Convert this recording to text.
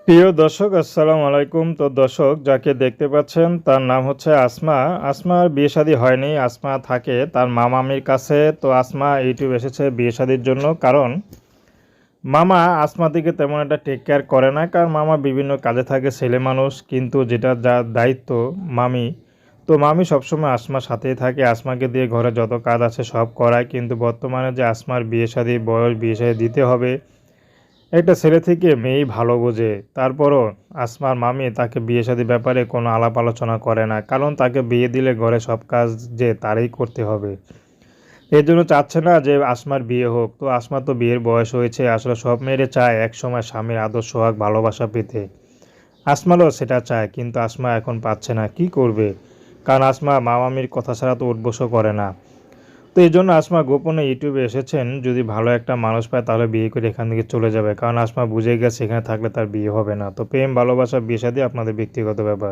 প্রিয় দর্শক আসসালামু আলাইকুম। তো দর্শক যাকে দেখতে পাচ্ছেন তার নাম হচ্ছে আসমা। আসমার বিয়ে শাদী হয়নি। আসমা থাকে তার মামামির কাছে। তো আসমা ইউটিউব এসেছে বিয়ে শাদীর জন্য, কারণ মামা আসমাদিকে তেমন একটা টেক কেয়ার করে না, কারণ মামা বিভিন্ন কাজে থাকে, ছেলে মানুষ, কিন্তু যেটা যার দায়িত্ব মামি, তো মামি সবসময় আসমার সাথেই থাকে, আসমাকে দিয়ে ঘরে যত কাজ আছে সব করায়। কিন্তু বর্তমানে যে আসমার বিয়ে শাদী বয়স, বিয়ে শাদী দিতে হবে, একটা ছেলে থেকে মেয়েই ভালো বোঝে। তারপরও আসমার মামি তাকে বিয়ে শাদীর ব্যাপারে কোনো আলাপ আলোচনা করে না, কারণ তাকে বিয়ে দিলে ঘরে সব কাজ যে তারই করতে হবে। এর জন্য চাচ্ছে না যে আসমার বিয়ে হোক। তো আসমা তো বিয়ের বয়স হয়েছে, আসলে সব মেয়েরে চায় একসময় স্বামীর আদর সোহাগ ভালোবাসা পেতে। আসমারও সেটা চায়, কিন্তু আসমা এখন পাচ্ছে না, কি করবে? কারণ আসমা মামামির কথা ছাড়া তো উঠবসও করে না। তো এই জন্য আসমা গোপনে ইউটিউবে এসেছেন, যদি ভালো একটা মানুষ পায় তাহলে বিয়ে করে এখান থেকে চলে যাবে, কারণ আসমা বুঝে গেছে এখানে থাকলে তার বিয়ে হবে না। তো প্রেম ভালোবাসা বিয়ে শাদী আপনাদের ব্যক্তিগত ব্যাপার।